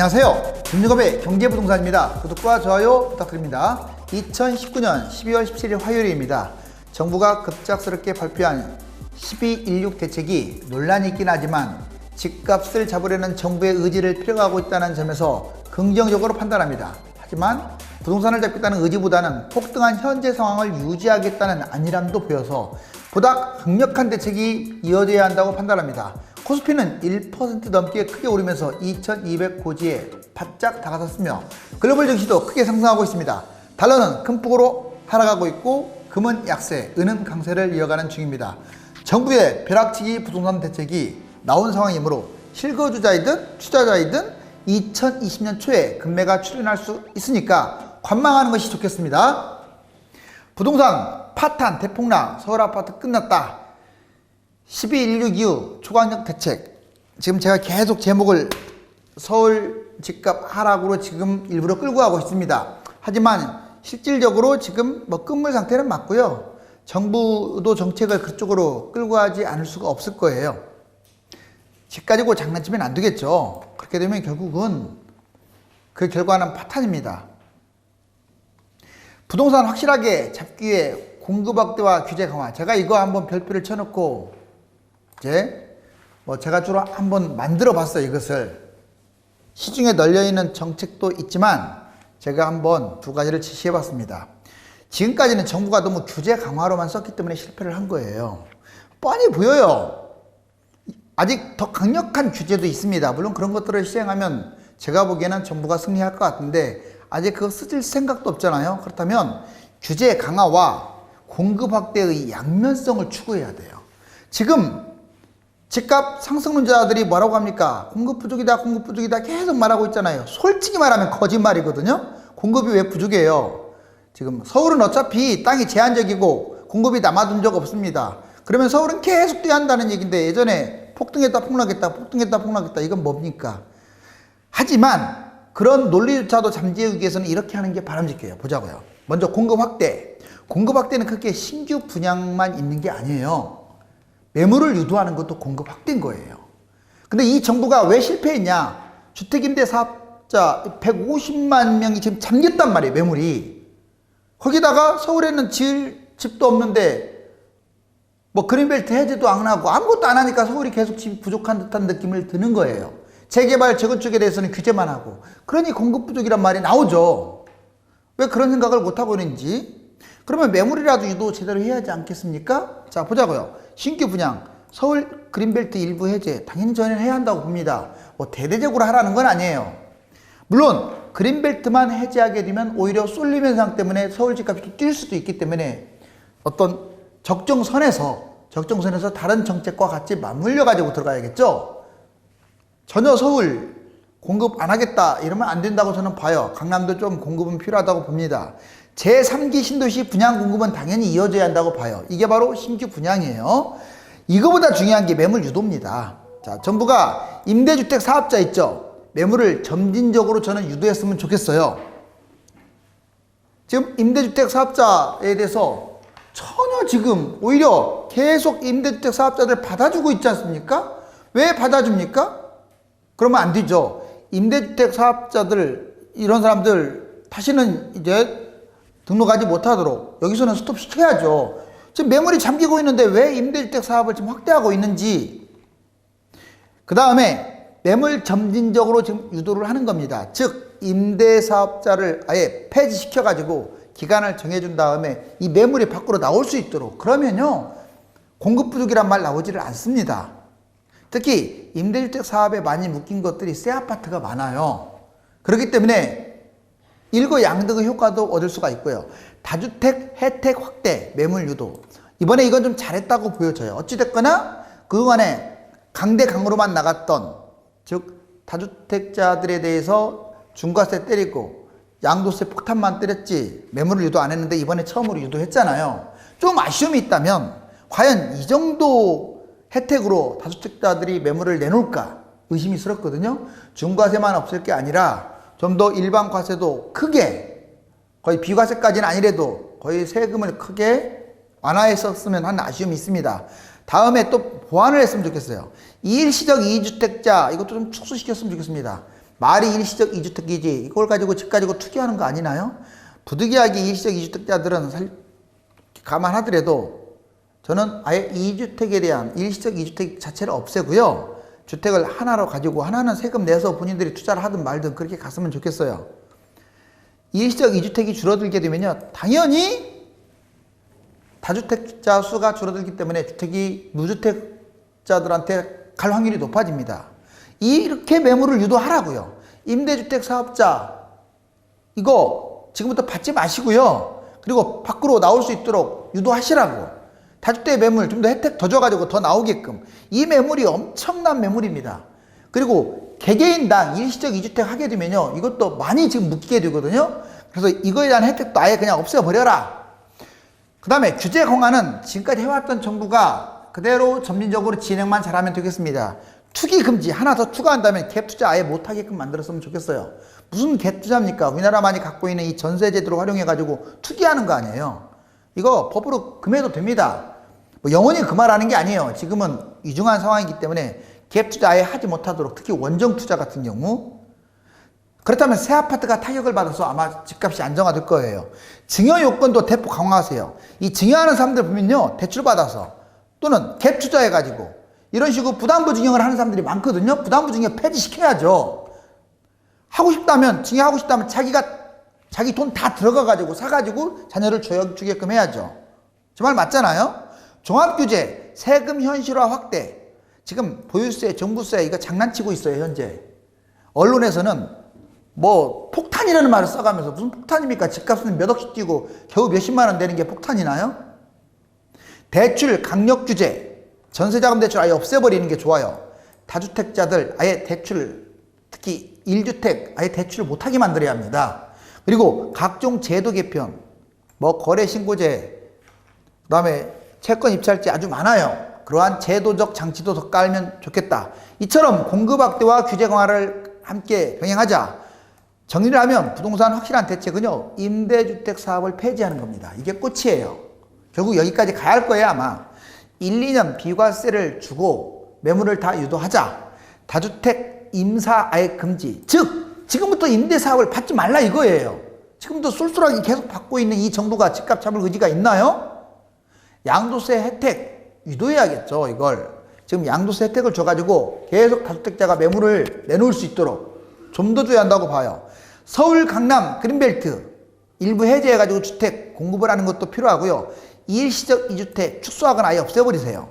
안녕하세요. 김유갑의 경제부동산입니다. 구독과 좋아요 부탁드립니다. 2019년 12월 17일 화요일입니다. 정부가 급작스럽게 발표한 12.16 대책이 논란이 있긴 하지만 집값을 잡으려는 정부의 의지를 필요하고 있다는 점에서 긍정적으로 판단합니다. 하지만 부동산을 잡겠다는 의지보다는 폭등한 현재 상황을 유지하겠다는 안일함도 보여서 보다 강력한 대책이 이어져야 한다고 판단합니다. 코스피는 1% 넘게 크게 오르면서 2200고지에 바짝 다가섰으며 글로벌 증시도 크게 상승하고 있습니다. 달러는 큰 폭으로 하락하고 있고 금은 약세, 은은 강세를 이어가는 중입니다. 정부의 벼락치기 부동산 대책이 나온 상황이므로 실거주자이든 투자자이든 2020년 초에 금매가 출현할 수 있으니까 관망하는 것이 좋겠습니다. 부동산 파탄 대폭락, 서울 아파트 끝났다. 12.16 이후 초강력 대책. 지금 제가 계속 제목을 서울 집값 하락으로 지금 일부러 끌고 가고 있습니다. 하지만 실질적으로 지금 끝물 상태는 맞고요. 정부도 정책을 그쪽으로 끌고 가지 않을 수가 없을 거예요. 집 가지고 장난치면 안 되겠죠. 그렇게 되면 결국은 그 결과는 파탄입니다. 부동산 확실하게 잡기 위해 공급 확대와 규제 강화. 제가 이거 한번 별표를 쳐놓고 이제 제가 주로 한번 만들어 봤어요. 이것을 시중에 널려 있는 정책도 있지만 제가 한번 두 가지를 제시해 봤습니다. 지금까지는 정부가 너무 규제 강화로만 썼기 때문에 실패를 한 거예요. 뻔히 보여요. 아직 더 강력한 규제도 있습니다. 물론 그런 것들을 시행하면 제가 보기에는 정부가 승리할 것 같은데 아직 그거 쓰질 생각도 없잖아요. 그렇다면 규제 강화와 공급 확대의 양면성을 추구해야 돼요. 지금 집값 상승론자들이 뭐라고 합니까? 공급 부족이다, 공급 부족이다 계속 말하고 있잖아요. 솔직히 말하면 거짓말이거든요. 공급이 왜 부족해요? 지금 서울은 어차피 땅이 제한적이고 공급이 남아둔 적 없습니다. 그러면 서울은 계속 뛰어야 한다는 얘기인데 예전에 폭등했다 폭락했다 폭등했다 폭락했다 이건 뭡니까? 하지만 그런 논리조차도 잠재우기 위해서는 이렇게 하는 게 바람직해요. 보자고요. 먼저 공급 확대. 공급 확대는 크게 신규 분양만 있는 게 아니에요. 매물을 유도하는 것도 공급 확대인 거예요. 근데 이 정부가 왜 실패했냐? 주택임대 사업자 150만 명이 지금 잠겼단 말이에요. 매물이. 거기다가 서울에는 지을 집도 없는데 그린벨트 해제도 안 하고 아무것도 안 하니까 서울이 계속 집이 부족한 듯한 느낌을 드는 거예요. 재개발, 재건축에 대해서는 규제만 하고. 그러니 공급 부족이란 말이 나오죠. 왜 그런 생각을 못하고 있는지. 그러면 매물이라도 유도 제대로 해야 하지 않겠습니까? 자, 보자고요. 신규 분양, 서울 그린벨트 일부 해제, 당연히 저는 해야 한다고 봅니다. 대대적으로 하라는 건 아니에요. 물론 그린벨트만 해제하게 되면 오히려 쏠림 현상 때문에 서울 집값이 또 뛸 수도 있기 때문에 어떤 적정선에서 다른 정책과 같이 맞물려 가지고 들어가야겠죠. 전혀 서울 공급 안 하겠다 이러면 안 된다고 저는 봐요. 강남도 좀 공급은 필요하다고 봅니다. 제3기 신도시 분양 공급은 당연히 이어져야 한다고 봐요. 이게 바로 신규 분양이에요. 이거보다 중요한 게 매물 유도입니다. 자, 정부가 임대주택 사업자 있죠. 매물을 점진적으로 저는 유도했으면 좋겠어요. 지금 임대주택 사업자에 대해서 전혀 지금 오히려 계속 임대주택 사업자들 받아주고 있지 않습니까? 왜 받아줍니까? 그러면 안 되죠. 임대주택 사업자들 이런 사람들 다시는 이제 등록하지 못하도록 여기서는 스톱 시켜야죠. 지금 매물이 잠기고 있는데 왜 임대주택 사업을 지금 확대하고 있는지. 그 다음에 매물 점진적으로 지금 유도를 하는 겁니다. 즉 임대사업자를 아예 폐지시켜가지고 기간을 정해준 다음에 이 매물이 밖으로 나올 수 있도록. 그러면요 공급 부족이란 말 나오지를 않습니다. 특히 임대주택 사업에 많이 묶인 것들이 새 아파트가 많아요. 그렇기 때문에 일거양득의 효과도 얻을 수가 있고요. 다주택 혜택 확대, 매물 유도. 이번에 이건 좀 잘했다고 보여져요. 어찌됐거나 그동안에 강대강으로만 나갔던 즉 다주택자들에 대해서 중과세 때리고 양도세 폭탄만 때렸지 매물을 유도 안 했는데 이번에 처음으로 유도했잖아요. 좀 아쉬움이 있다면 과연 이 정도 혜택으로 다주택자들이 매물을 내놓을까 의심이 스럽거든요. 중과세만 없을 게 아니라 좀 더 일반 과세도 크게 거의 비과세까지는 아니래도 거의 세금을 크게 완화했었으면 하는 아쉬움이 있습니다. 다음에 또 보완을 했으면 좋겠어요. 일시적 2주택자 이것도 좀 축소시켰으면 좋겠습니다. 말이 일시적 이주택이지 이걸 가지고 집 가지고 투기하는 거 아니나요? 부득이하게 일시적 이주택자들은 감안하더라도 저는 아예 이주택에 대한 일시적 이주택 자체를 없애고요. 주택을 하나로 가지고 하나는 세금 내서 본인들이 투자를 하든 말든 그렇게 갔으면 좋겠어요. 일시적 이주택이 줄어들게 되면요. 당연히 다주택자 수가 줄어들기 때문에 주택이 무주택자들한테 갈 확률이 높아집니다. 이렇게 매물을 유도하라고요. 임대주택 사업자 이거 지금부터 받지 마시고요. 그리고 밖으로 나올 수 있도록 유도하시라고. 다주택 매물 좀 더 혜택 더 줘가지고 더 나오게끔. 이 매물이 엄청난 매물입니다. 그리고 개개인당 일시적 이주택 하게 되면요. 이것도 많이 지금 묶이게 되거든요. 그래서 이거에 대한 혜택도 아예 그냥 없애버려라. 그 다음에 규제 강화는 지금까지 해왔던 정부가 그대로 점진적으로 진행만 잘하면 되겠습니다. 투기 금지 하나 더 추가한다면 갭 투자 아예 못하게끔 만들었으면 좋겠어요. 무슨 갭 투자입니까? 우리나라만이 갖고 있는 이 전세제도를 활용해가지고 투기하는 거 아니에요. 이거 법으로 금해도 됩니다. 뭐 영원히 금하라는 게 아니에요. 지금은 위중한 상황이기 때문에 갭 투자 아예 하지 못하도록, 특히 원정 투자 같은 경우. 그렇다면 새 아파트가 타격을 받아서 아마 집값이 안정화될 거예요. 증여 요건도 대폭 강화하세요. 이 증여하는 사람들 보면요, 대출 받아서 또는 갭 투자해가지고 이런 식으로 부담부 증여를 하는 사람들이 많거든요. 부담부 증여 폐지시켜야죠. 하고 싶다면, 증여하고 싶다면 자기 돈 다 들어가가지고 사가지고 자녀를 주게끔 해야죠. 저 말 맞잖아요? 종합규제, 세금 현실화 확대. 지금 보유세, 종부세 이거 장난치고 있어요, 현재. 언론에서는 뭐 폭탄이라는 말을 써가면서 무슨 폭탄입니까? 집값은 몇 억씩 뛰고 겨우 몇십만 원 되는 게 폭탄이나요? 대출 강력 규제, 전세자금 대출 아예 없애버리는 게 좋아요. 다주택자들 아예 대출, 특히 1주택 아예 대출을 못하게 만들어야 합니다. 그리고 각종 제도 개편, 뭐 거래신고제, 그 다음에 채권 입찰제 아주 많아요. 그러한 제도적 장치도 더 깔면 좋겠다. 이처럼 공급 확대와 규제 강화를 함께 병행하자. 정리를 하면 부동산 확실한 대책은요, 임대주택 사업을 폐지하는 겁니다. 이게 끝이에요. 결국 여기까지 가야 할 거예요, 아마. 1, 2년 비과세를 주고 매물을 다 유도하자. 다주택 임사 아예 금지. 즉 지금부터 임대사업을 받지 말라 이거예요. 지금도 쏠쏠하게 계속 받고 있는 이 정부가 집값 잡을 의지가 있나요? 양도세 혜택 유도해야겠죠, 이걸. 지금 양도세 혜택을 줘가지고 계속 다주택자가 매물을 내놓을 수 있도록 좀 더 줘야 한다고 봐요. 서울, 강남, 그린벨트 일부 해제해가지고 주택 공급을 하는 것도 필요하고요. 일시적 이주택 축소하거나 아예 없애버리세요.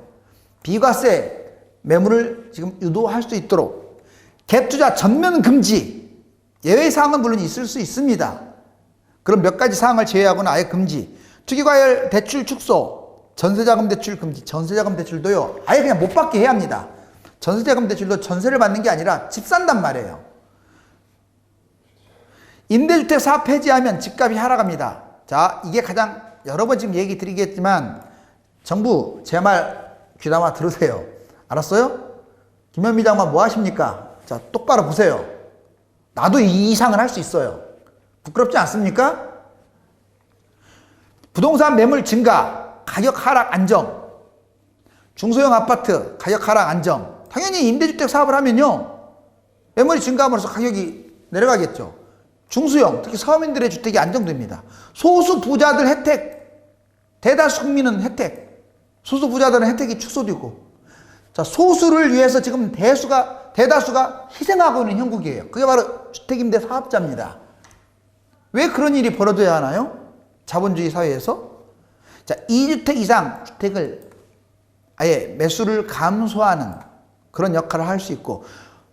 비과세 매물을 지금 유도할 수 있도록. 갭투자 전면 금지. 예외사항은 물론 있을 수 있습니다. 그럼 몇 가지 사항을 제외하고는 아예 금지. 투기과열 대출 축소, 전세자금 대출 금지. 전세자금 대출도요, 아예 그냥 못 받게 해야 합니다. 전세자금 대출도 전세를 받는 게 아니라 집 산단 말이에요. 임대주택 사업 폐지하면 집값이 하락합니다. 자, 이게 가장 여러 번 지금 얘기 드리겠지만 정부 제 말 귀담아 들으세요. 알았어요? 김현미 장관 뭐 하십니까? 자, 똑바로 보세요. 나도 이 이상은 할 수 있어요. 부끄럽지 않습니까? 부동산 매물 증가, 가격 하락 안정. 중소형 아파트 가격 하락 안정. 당연히 임대주택 사업을 하면요, 매물이 증가함으로써 가격이 내려가겠죠. 중소형, 특히 서민들의 주택이 안정됩니다. 소수 부자들 혜택, 대다수 국민은 혜택, 소수 부자들은 혜택이 축소되고. 자, 소수를 위해서 지금 대다수가 희생하고 있는 형국이에요. 그게 바로 주택임대 사업자입니다. 왜 그런 일이 벌어져야 하나요? 자본주의 사회에서. 자, 2주택 이상 주택을 아예 매수를 감소하는 그런 역할을 할 수 있고,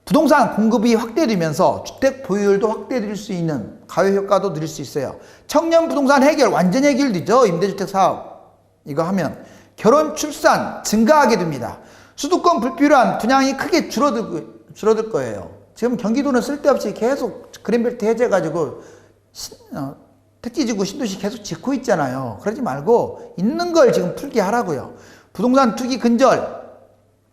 부동산 공급이 확대되면서 주택 보유율도 확대될 수 있는 가외 효과도 누릴 수 있어요. 청년 부동산 해결, 완전 해결되죠. 임대주택 사업 이거 하면. 결혼 출산 증가하게 됩니다. 수도권 불필요한 분양이 크게 줄어들 거예요. 지금 경기도는 쓸데없이 계속 그린벨트 해제해가지고 택지지구 신도시 계속 짓고 있잖아요. 그러지 말고 있는 걸 지금 풀게 하라고요. 부동산 투기 근절,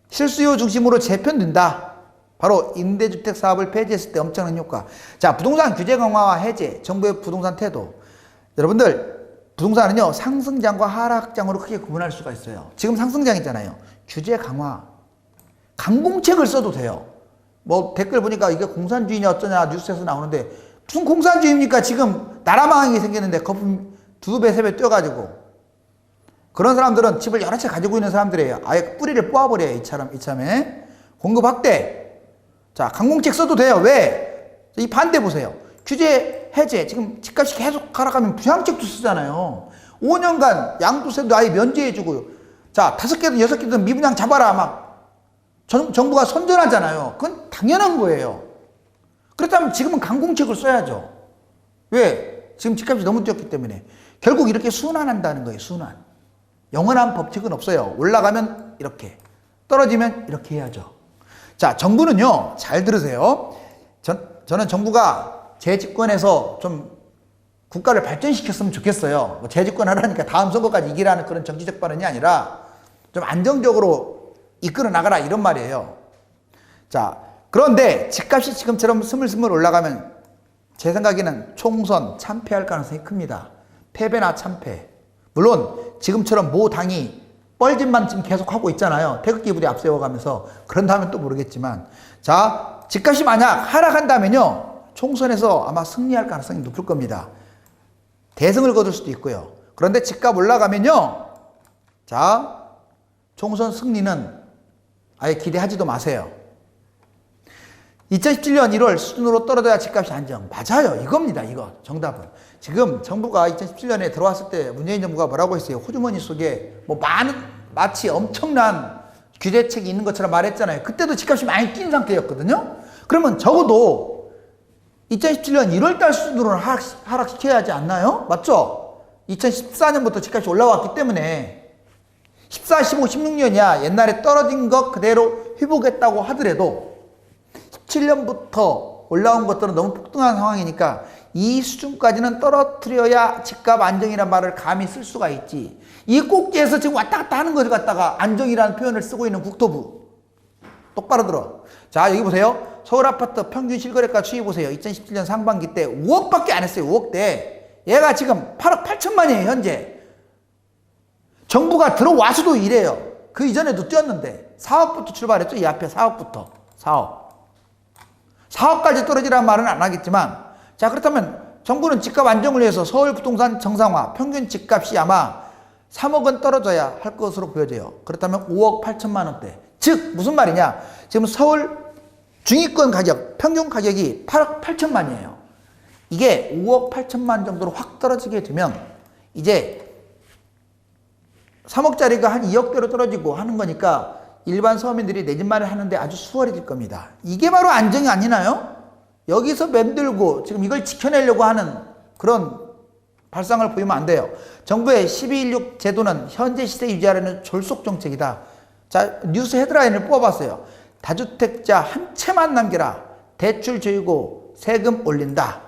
실수요 중심으로 재편된다. 바로 임대주택 사업을 폐지했을 때 엄청난 효과. 자, 부동산 규제 강화와 해제, 정부의 부동산 태도. 여러분들, 부동산은요, 상승장과 하락장으로 크게 구분할 수가 있어요. 지금 상승장이잖아요. 규제 강화. 강공책을 써도 돼요. 뭐 댓글 보니까 이게 공산주의냐 어쩌냐 뉴스에서 나오는데 무슨 공산주의입니까? 지금 나라 망하게 생겼는데 거품 2배, 3배 뛰어가지고. 그런 사람들은 집을 여러 채 가지고 있는 사람들이에요. 아예 뿌리를 뽑아버려요. 이참에. 공급 확대. 자, 강공책 써도 돼요. 왜? 이 반대 보세요. 규제 해제. 지금 집값이 계속 하락하면 부양책도 쓰잖아요. 5년간 양도세도 아예 면제해주고요. 자, 5개든 6개든 미분양 잡아라. 막 정부가 선전하잖아요. 그건 당연한 거예요. 그렇다면 지금은 강공책을 써야죠. 왜? 지금 집값이 너무 뛰었기 때문에. 결국 이렇게 순환한다는 거예요. 순환. 영원한 법칙은 없어요. 올라가면 이렇게, 떨어지면 이렇게 해야죠. 자, 정부는요, 잘 들으세요. 저는 정부가 재집권해서 좀 국가를 발전시켰으면 좋겠어요. 뭐 재집권하라니까 다음 선거까지 이기라는 그런 정치적 발언이 아니라 좀 안정적으로 이끌어 나가라 이런 말이에요. 자, 그런데 집값이 지금처럼 스물스물 올라가면 제 생각에는 총선 참패할 가능성이 큽니다. 패배나 참패. 물론 지금처럼 모 당이 뻘짓만 지금 계속하고 있잖아요. 태극기 부대 앞세워가면서. 그런다면 또 모르겠지만, 자, 집값이 만약 하락한다면요, 총선에서 아마 승리할 가능성이 높을 겁니다. 대승을 거둘 수도 있고요. 그런데 집값 올라가면요, 자, 총선 승리는 아예 기대하지도 마세요. 2017년 1월 수준으로 떨어져야 집값이 안정. 맞아요. 이겁니다. 이거 정답은. 지금 정부가 2017년에 들어왔을 때 문재인 정부가 뭐라고 했어요? 호주머니 속에 뭐 마치 엄청난 규제책이 있는 것처럼 말했잖아요. 그때도 집값이 많이 뛴 상태였거든요. 그러면 적어도 2017년 1월달 수준으로는 하락시켜야 하지 않나요? 맞죠? 2014년부터 집값이 올라왔기 때문에 14, 15, 16년이야 옛날에 떨어진 것 그대로 회복했다고 하더라도 17년부터 올라온 것들은 너무 폭등한 상황이니까 이 수준까지는 떨어뜨려야 집값 안정이라는 말을 감히 쓸 수가 있지. 이 꼭지에서 지금 왔다 갔다 하는 것을 갖다가 안정이라는 표현을 쓰고 있는 국토부. 똑바로 들어. 자, 여기 보세요. 서울 아파트 평균 실거래가 추이 보세요. 2017년 상반기 때 5억밖에 안 했어요. 5억대. 얘가 지금 8억 8천만이에요. 현재. 정부가 들어와서도 이래요. 그 이전에도 뛰었는데 4억부터 출발했죠. 이 앞에 4억부터. 4억까지 떨어지라는 말은 안 하겠지만, 자, 그렇다면 정부는 집값 안정을 위해서 서울 부동산 정상화, 평균 집값이 아마 3억은 떨어져야 할 것으로 보여져요. 그렇다면 5억 8천만 원대. 즉 무슨 말이냐? 지금 서울 중위권 가격, 평균 가격이 8억 8천만이에요. 이게 5억 8천만 정도로 확 떨어지게 되면 이제 3억짜리가 한 2억대로 떨어지고 하는 거니까 일반 서민들이 내 집 마련하는데 아주 수월해질 겁니다. 이게 바로 안정이 아니나요? 여기서 맴들고 지금 이걸 지켜내려고 하는 그런 발상을 보이면 안 돼요. 정부의 12.16 제도는 현재 시세 유지하려는 졸속 정책이다. 자, 뉴스 헤드라인을 뽑아봤어요. 다주택자 한 채만 남겨라. 대출 조이고 세금 올린다.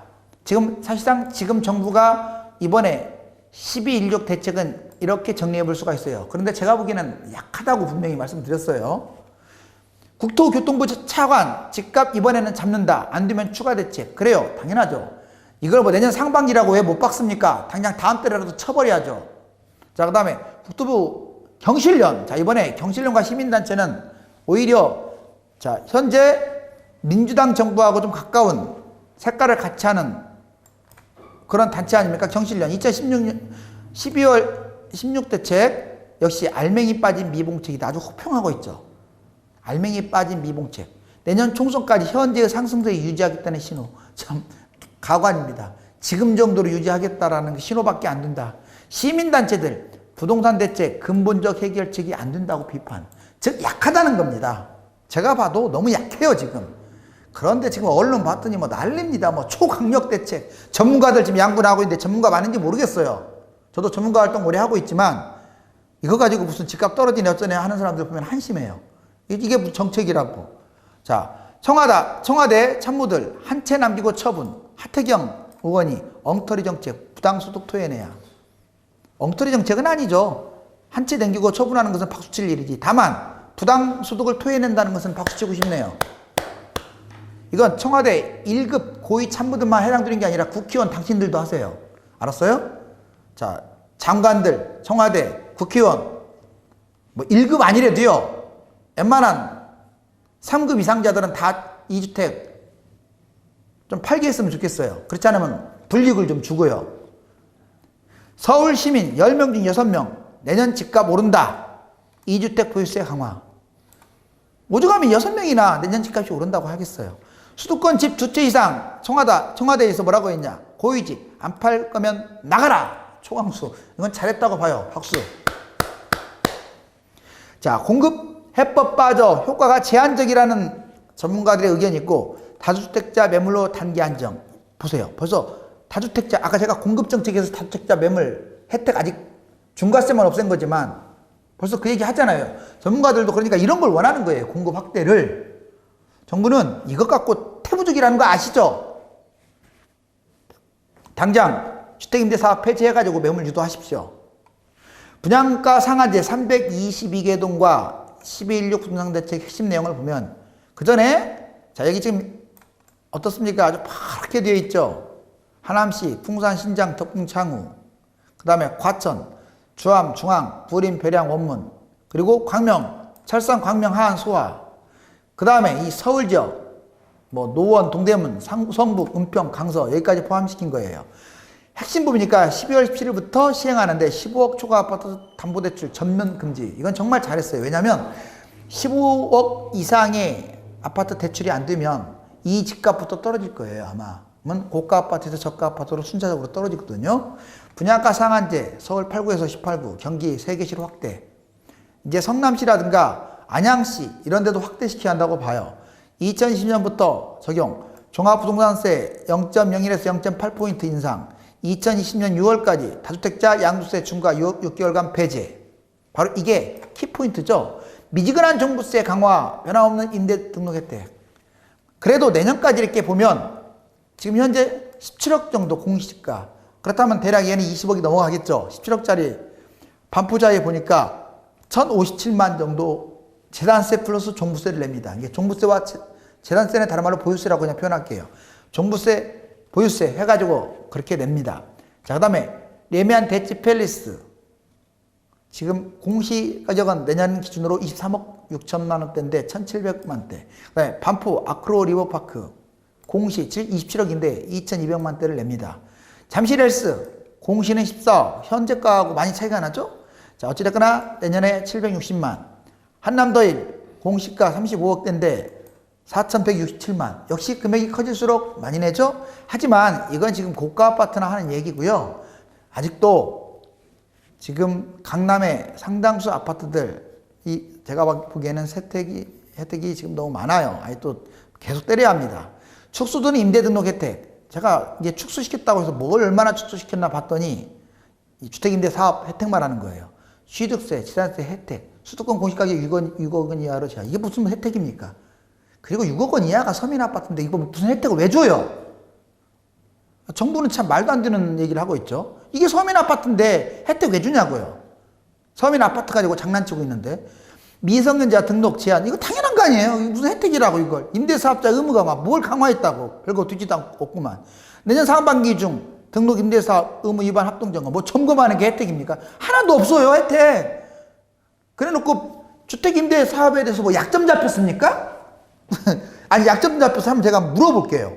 지금 사실상 지금 정부가 이번에 12.16 대책은 이렇게 정리해 볼 수가 있어요. 그런데 제가 보기에는 약하다고 분명히 말씀드렸어요. 국토교통부 차관 집값 이번에는 잡는다. 안 되면 추가 대책. 그래요. 당연하죠. 이걸 뭐 내년 상반기라고 왜 못 박습니까? 당장 다음 달이라도 쳐버려야죠. 자, 그 다음에 국토부 경실련. 자, 이번에 경실련과 시민단체는 오히려 자, 현재 민주당 정부하고 좀 가까운 색깔을 같이 하는 그런 단체 아닙니까? 경실련. 2016년 12월 16대책 역시 알맹이 빠진 미봉책이다. 아주 호평하고 있죠. 알맹이 빠진 미봉책. 내년 총선까지 현재의 상승세에 유지하겠다는 신호. 참 가관입니다. 지금 정도로 유지하겠다라는 신호밖에 안 된다. 시민단체들 부동산 대책 근본적 해결책이 안 된다고 비판. 즉 약하다는 겁니다. 제가 봐도 너무 약해요 지금. 그런데 지금 언론 봤더니 뭐 난립니다. 뭐 초강력 대책. 전문가들 지금 양분을 하고 있는데 전문가 많은지 모르겠어요. 저도 전문가 활동 오래 하고 있지만 이거 가지고 무슨 집값 떨어지네 어쩌네 하는 사람들 보면 한심해요. 이게 무슨 정책이라고. 자, 청와대 참모들 한 채 남기고 처분. 하태경 의원이 엉터리 정책 부당소득 토해내야. 엉터리 정책은 아니죠. 한 채 남기고 처분하는 것은 박수칠 일이지. 다만 부당소득을 토해낸다는 것은 박수치고 싶네요. 이건 청와대 1급 고위 참모들만 해당되는 게 아니라 국회의원 당신들도 하세요. 알았어요? 자, 장관들, 청와대, 국회의원 뭐 1급 아니래도요. 웬만한 3급 이상자들은 다 2주택 좀 팔게 했으면 좋겠어요. 그렇지 않으면 불이익을 좀 주고요. 서울 시민 10명 중 6명 내년 집값 오른다. 2주택 보유세 강화. 오죽하면 6명이나 내년 집값이 오른다고 하겠어요. 수도권 집 2채 이상 청와대에서 뭐라고 했냐. 고위직 안 팔 거면 나가라. 초강수. 이건 잘했다고 봐요. 박수. 자, 공급 해법 빠져 효과가 제한적이라는 전문가들의 의견이 있고 다주택자 매물로 단기 안정. 보세요. 벌써 다주택자 아까 제가 공급정책에서 다주택자 매물 혜택 아직 중과세만 없앤 거지만 벌써 그 얘기 하잖아요. 전문가들도 그러니까 이런 걸 원하는 거예요. 공급 확대를. 정부는 이것 갖고 태부적이라는 거 아시죠? 당장 주택임대 사업 폐지해가지고 매물 유도하십시오. 분양가 상한제 322개 동과 12.16 부동산대책 핵심 내용을 보면 그 전에 자 여기 지금 어떻습니까? 아주 파랗게 되어 있죠. 하남시, 풍산, 신장, 덕풍, 창우, 그 다음에 과천, 주암, 중앙, 부림, 별양, 원문, 그리고 광명, 철산, 광명, 하안, 소화, 그 다음에 이 서울 지역, 뭐 노원, 동대문, 성북, 은평, 강서 여기까지 포함시킨 거예요. 핵심 부분이니까 12월 17일부터 시행하는데 15억 초과 아파트 담보대출 전면 금지. 이건 정말 잘했어요. 왜냐하면 15억 이상의 아파트 대출이 안 되면 이 집값부터 떨어질 거예요. 아마. 그러면 고가 아파트에서 저가 아파트로 순차적으로 떨어지거든요. 분양가 상한제 서울 8구에서 18구, 경기 3개시로 확대. 이제 성남시라든가 안양시 이런 데도 확대시켜야 한다고 봐요. 2020년부터 적용. 종합부동산세 0.01에서 0.8포인트 인상. 2020년 6월까지 다주택자 양도세 중과 6개월간 배제. 바로 이게 키포인트죠. 미지근한 종부세 강화, 변함없는 임대 등록 혜택. 그래도 내년까지 이렇게 보면 지금 현재 17억 정도 공시지가. 그렇다면 대략 얘는 20억이 넘어가겠죠. 17억짜리 반포자에 보니까 1057만 정도 재산세 플러스 종부세를 냅니다. 이게 종부세와 재산세는 다른 말로 보유세라고 그냥 표현할게요. 종부세, 보유세 해가지고 그렇게 냅니다. 자, 그 다음에 레미안 대치 팰리스. 지금 공시 가격은 내년 기준으로 23억 6천만 원대인데 1,700만 대. 그 다음에 반포 아크로 리버파크. 공시 27억인데 2,200만 대를 냅니다. 잠실헬스. 공시는 14억. 현재가하고 많이 차이가 나죠? 자, 어찌됐거나 내년에 760만. 한남더일. 공시가 35억대인데 4,167만. 역시 금액이 커질수록 많이 내죠? 하지만 이건 지금 고가 아파트나 하는 얘기고요. 아직도 지금 강남의 상당수 아파트들, 제가 보기에는 혜택이 지금 너무 많아요. 또 계속 때려야 합니다. 축소든 임대등록 혜택. 제가 이게 축소시켰다고 해서 뭘 얼마나 축소시켰나 봤더니 이 주택임대 사업 혜택만 하는 거예요. 취득세, 재산세 혜택. 수도권 공시가격 6억 원 이하로 제한. 이게 무슨 혜택입니까? 그리고 6억 원 이하가 서민 아파트인데 이거 무슨 혜택을 왜 줘요? 정부는 참 말도 안 되는 얘기를 하고 있죠. 이게 서민 아파트인데 혜택 왜 주냐고요. 서민 아파트 가지고 장난치고 있는데. 미성년자 등록 제한. 이거 당연한 거 아니에요. 이거 무슨 혜택이라고 이걸. 임대사업자 의무가 막 뭘 강화했다고. 별거 되지도 없구만. 내년 상반기 중 등록 임대사업 의무 위반 합동점검. 뭐 점검하는 게 혜택입니까? 하나도 없어요. 혜택. 그래놓고 주택임대사업에 대해서 뭐 약점 잡혔습니까? 아니 약점 잡혀서 한번 제가 물어볼게요.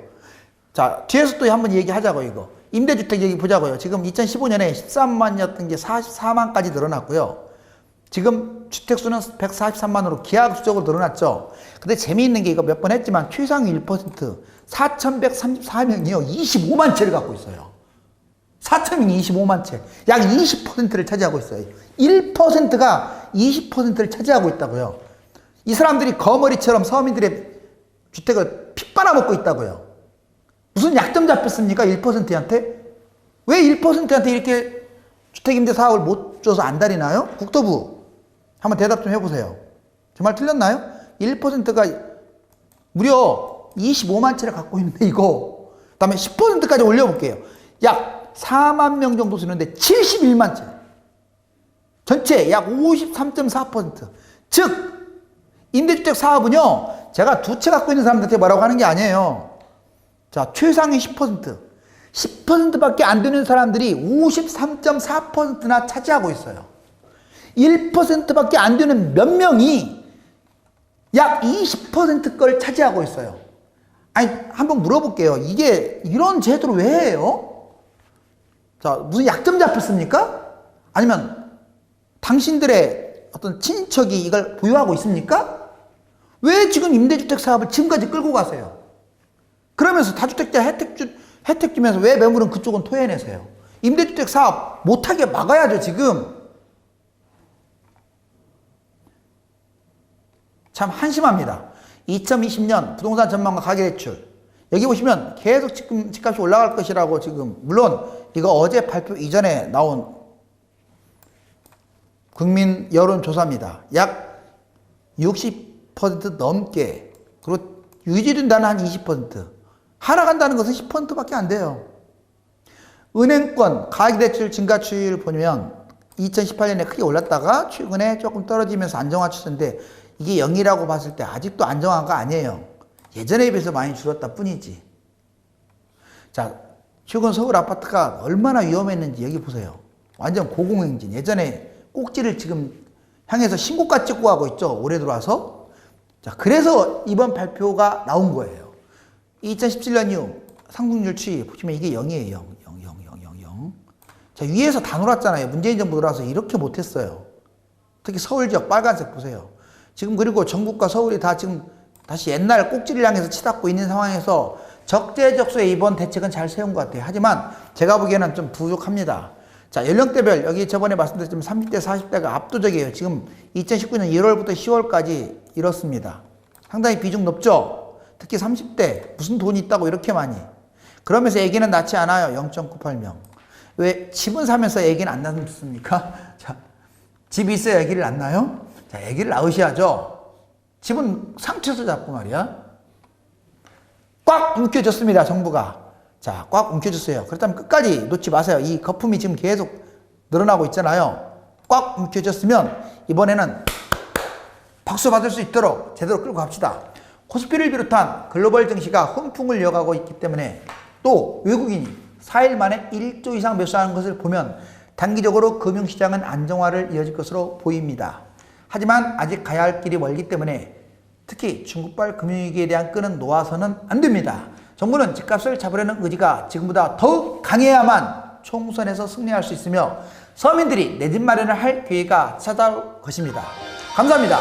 자, 뒤에서 또 한번 얘기하자고 이거. 임대주택 얘기 보자고요. 지금 2015년에 13만이었던 게 44만까지 늘어났고요. 지금 주택수는 143만으로 기하급수적으로 늘어났죠. 근데 재미있는 게 이거 몇 번 했지만 최상위 1% 4,134명이요. 25만 채를 갖고 있어요. 4,000명이 25만 채. 약 20%를 차지하고 있어요. 1%가 20%를 차지하고 있다고요. 이 사람들이 거머리처럼 서민들의 주택을 핏바라먹고 있다고요. 무슨 약점 잡혔습니까? 1%한테? 왜 1%한테 이렇게 주택임대 사업을 못 줘서 안달이나요? 국토부 한번 대답 좀 해보세요. 정말 틀렸나요? 1%가 무려 25만 채를 갖고 있는데 이거 그 다음에 10%까지 올려볼게요. 약 4만 명 정도 쓰는데 71만 채. 전체 약 53.4%. 즉 임대주택 사업은요, 제가 2채 갖고 있는 사람들한테 뭐라고 하는 게 아니에요. 자, 최상위 10%. 10%밖에 안 되는 사람들이 53.4%나 차지하고 있어요. 1%밖에 안 되는 몇 명이 약 20% 걸 차지하고 있어요. 아니, 한번 물어볼게요. 이게 이런 제도를 왜 해요? 자, 무슨 약점 잡혔습니까? 아니면 당신들의 어떤 친인척이 이걸 보유하고 있습니까? 왜 지금 임대주택 사업을 지금까지 끌고 가세요? 그러면서 다주택자 혜택 주면서 왜 매물은 그쪽은 토해내세요? 임대주택 사업 못하게 막아야죠, 지금. 참 한심합니다. 2020년 부동산 전망과 가계대출. 여기 보시면 계속 지금 집값이 올라갈 것이라고 지금, 물론 이거 어제 발표 이전에 나온 국민 여론조사입니다. 약 60% 넘게, 그리고 유지된다는 한 20%, 하락한다는 것은 10%밖에 안 돼요. 은행권 가계대출 증가 추이를 보면 2018년에 크게 올랐다가 최근에 조금 떨어지면서 안정화 추세인데, 이게 0이라고 봤을 때 아직도 안정화가 아니에요. 예전에 비해서 많이 줄었다 뿐이지. 자, 최근 서울 아파트가 얼마나 위험했는지 여기 보세요. 완전 고공행진. 예전에 꼭지를 지금 향해서 신고가 찍고 가고 있죠, 올해 들어와서. 자, 그래서 이번 발표가 나온 거예요. 2017년 이후 상승률 추이 보시면 이게 0이에요. 0. 자, 위에서 다 놀았잖아요. 문재인 정부 들어와서 이렇게 못했어요. 특히 서울 지역 빨간색 보세요. 지금 그리고 전국과 서울이 다 지금 다시 옛날 꼭지를 향해서 치닫고 있는 상황에서 적재적소에 이번 대책은 잘 세운 것 같아요. 하지만 제가 보기에는 좀 부족합니다. 자, 연령대별 여기 저번에 말씀드렸지만 30대, 40대가 압도적이에요. 지금 2019년 1월부터 10월까지 이렇습니다. 상당히 비중 높죠? 특히 30대 무슨 돈이 있다고 이렇게 많이. 그러면서 아기는 낳지 않아요. 0.98명. 왜 집은 사면서 아기는 안 낳습니까? 자, 집이 있어야 아기를 낳나요? 자, 아기를 낳으셔야죠. 집은 상처에서 잡고 말이야. 꽉 움켜졌습니다, 정부가. 자, 꽉 움켜졌어요. 그렇다면 끝까지 놓지 마세요. 이 거품이 지금 계속 늘어나고 있잖아요. 꽉 움켜졌으면 이번에는 박수 받을 수 있도록 제대로 끌고 갑시다. 코스피를 비롯한 글로벌 증시가 훈풍을 이어가고 있기 때문에, 또 외국인이 4일 만에 1조 이상 매수하는 것을 보면 단기적으로 금융시장은 안정화를 이어질 것으로 보입니다. 하지만 아직 가야 할 길이 멀기 때문에 특히 중국발 금융위기에 대한 끈은 놓아서는 안 됩니다. 정부는 집값을 잡으려는 의지가 지금보다 더욱 강해야만 총선에서 승리할 수 있으며 서민들이 내 집 마련을 할 기회가 찾아올 것입니다. 감사합니다.